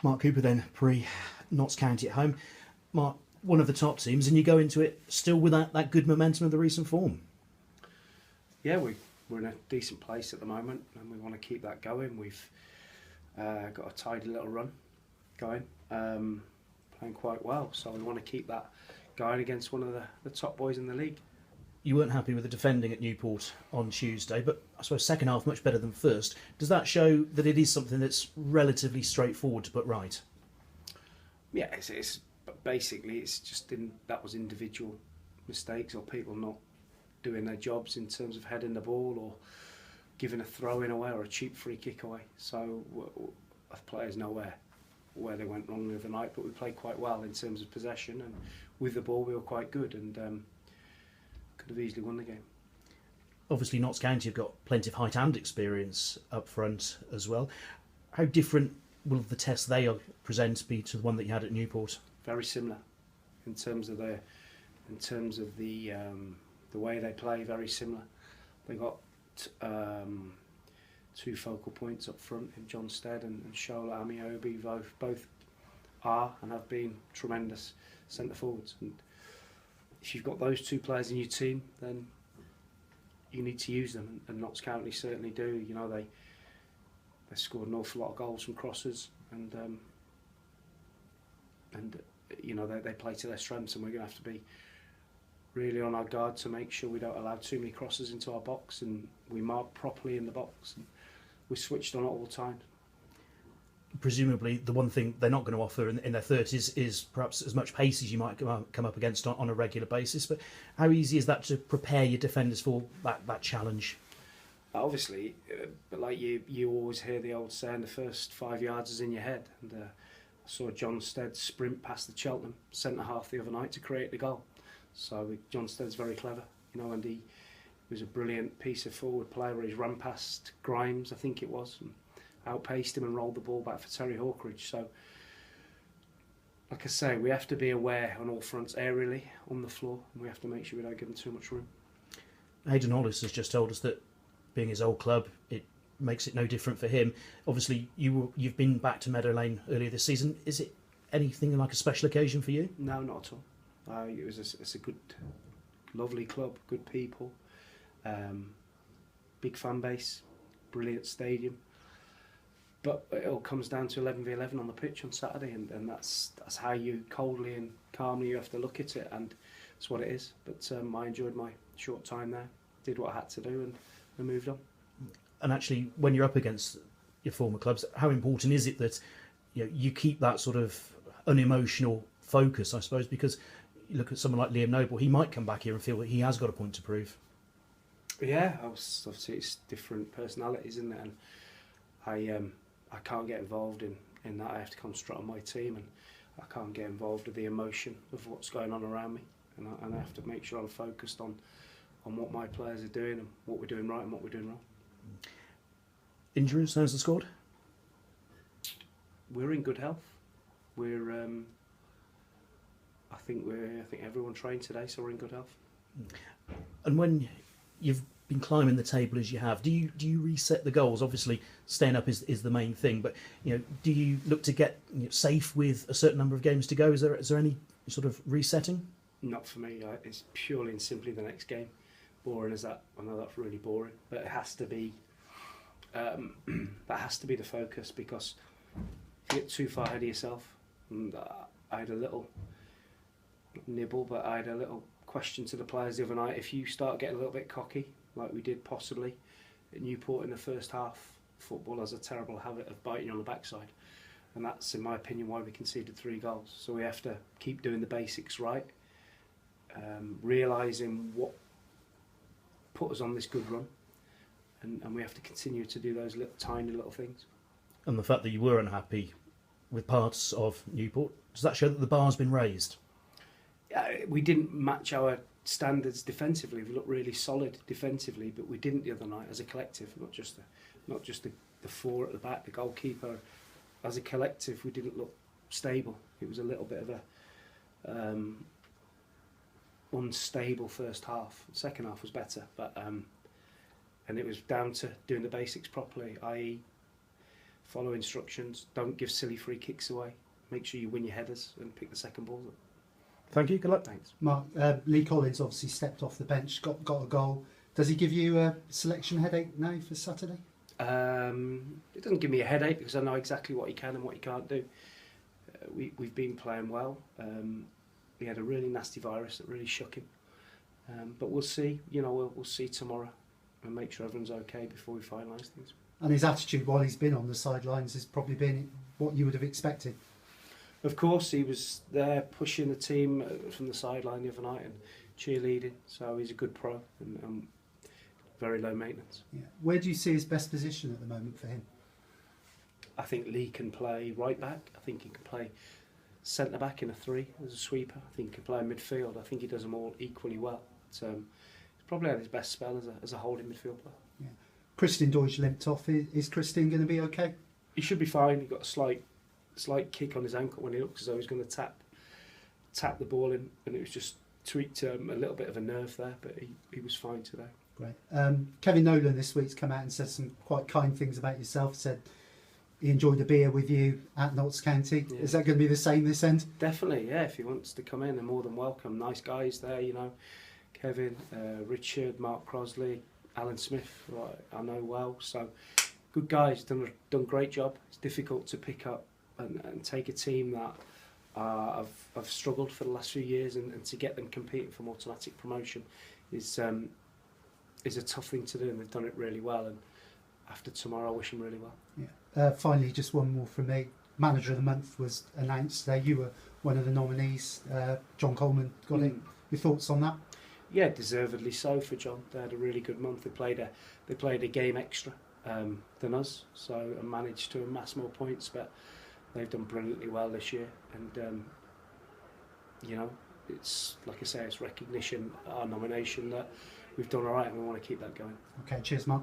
Mark Cooper then, pre-Notts County at home. Mark, one of the top teams, and you go into it still with that good momentum of the recent form. Yeah, we're in a decent place at the moment, and we want to keep that going. We've got a tidy little run going, playing quite well, so we want to keep that going against one of the top boys in the league. You weren't happy with the defending at Newport on Tuesday, but I suppose second half much better than first. Does that show that it is something that's relatively straightforward to put right? Yeah, it's basically it's just that was individual mistakes or people not doing their jobs in terms of heading the ball or giving a throw in away or a cheap free kick away. So the players know where they went wrong the other night, but we played quite well in terms of possession, and with the ball we were quite good, and could have easily won the game. Obviously, Notts County have got plenty of height and experience up front as well. How different will the test they present be to the one that you had at Newport? Very similar in terms of the way they play. Very similar. They got two focal points up front in John Stead and Shola Amiobi. Both are and have been tremendous centre forwards. And if you've got those two players in your team, then you need to use them, and Notts County certainly do. You know, they scored an awful lot of goals from crosses, and you know they play to their strengths, and we're going to have to be really on our guard to make sure we don't allow too many crosses into our box, and we mark properly in the box, and we're switched on at all times. Presumably the one thing they're not going to offer in their 30s is perhaps as much pace as you might come up against on a regular basis, but how easy is that to prepare your defenders for that challenge? Obviously, but like you always hear the old saying, the first 5 yards is in your head, and I saw John Stead sprint past the Cheltenham centre half the other night to create the goal. So John Stead's very clever, you know, and he was a brilliant piece of forward play where he's run past Grimes, I think it was, and outpaced him and rolled the ball back for Terry Hawkridge. So, like I say, we have to be aware on all fronts, aerially, on the floor, and we have to make sure we don't give them too much room. Hayden Hollis has just told us that being his old club, it makes it no different for him. Obviously, you've been back to Meadow Lane earlier this season. Is it anything like a special occasion for you? No, not at all. It's a good, lovely club, good people, big fan base, brilliant stadium. But it all comes down to 11v11 on the pitch on Saturday, and that's how you coldly and calmly you have to look at it, and it's what it is. But I enjoyed my short time there, did what I had to do, and moved on. And actually, when you're up against your former clubs, how important is it that you keep that sort of unemotional focus, I suppose, because you look at someone like Liam Noble, he might come back here and feel that he has got a point to prove. Yeah, obviously it's different personalities, isn't it? And I can't get involved in that. I have to concentrate on my team, and I can't get involved with the emotion of what's going on around me, and I have to make sure I'm focused on what my players are doing and what we're doing right and what we're doing wrong. Injuries, how's the squad? We're in good health. We're I think everyone trained today, so we're in good health. And when you've been climbing the table as you have, do you reset the goals? Obviously, staying up is the main thing, but do you look to get safe with a certain number of games to go? Is there any sort of resetting? Not for me. It's purely and simply the next game. Boring as that, I know that's really boring, but it has to be. That has to be the focus, because if you get too far ahead of yourself, and I had a little nibble, but I had a little question to the players the other night. If you start getting a little bit cocky, like we did possibly at Newport in the first half, football has a terrible habit of biting you on the backside, and that's, in my opinion, why we conceded 3 goals. So we have to keep doing the basics right, realising what put us on this good run, and we have to continue to do those tiny little things. And the fact that you were unhappy with parts of Newport, does that show that the bar's been raised? We didn't match our standards defensively. We looked really solid defensively, but we didn't the other night as a collective, not just the 4 at the back, the goalkeeper. As a collective, we didn't look stable. It was a little bit of a unstable first half. The second half was better, but and it was down to doing the basics properly, i.e. follow instructions, don't give silly free kicks away. Make sure you win your headers and pick the second ball up. Thank you. Good luck. Thanks. Mark, Lee Collins obviously stepped off the bench, got a goal. Does he give you a selection headache now for Saturday? It doesn't give me a headache because I know exactly what he can and what he can't do. We've been playing well. He had a really nasty virus that really shook him. But we'll see. We'll see tomorrow and make sure everyone's okay before we finalise things. And his attitude while he's been on the sidelines has probably been what you would have expected. Of course, he was there pushing the team from the sideline the other night and cheerleading. So he's a good pro and very low maintenance. Yeah. Where do you see his best position at the moment for him? I think Lee can play right back. I think he can play centre back in a 3 as a sweeper. I think he can play in midfield. I think he does them all equally well. But, he's probably had his best spell as a holding midfield player. Yeah. Christian Deutsch limped off. Is Christian going to be okay? He should be fine. He got a slight kick on his ankle when he looked as though he was going to tap the ball in, and it was just tweaked a little bit of a nerve there, but he was fine today. Great. Kevin Nolan this week's come out and said some quite kind things about yourself. Said he enjoyed a beer with you at Notts County. Yeah. Is that going to be the same this end? Definitely, yeah. If he wants to come in, they're more than welcome. Nice guys there, Kevin, Richard, Mark Crosley, Alan Smith, who I know well. So good guys, done a great job. It's difficult to pick up and take a team that have struggled for the last few years and to get them competing for automatic promotion is a tough thing to do, and they've done it really well. And after tomorrow, I wish them really well. Yeah. Finally, just one more from me. Manager of the Month was announced today. You were one of the nominees. John Coleman got it. Your thoughts on that? Yeah, deservedly so for John. They had a really good month. They played a game extra than us, so and managed to amass more points. But they've done brilliantly well this year, and it's like I say, it's recognition, our nomination, that we've done all right, and we want to keep that going. Okay, cheers, Mark.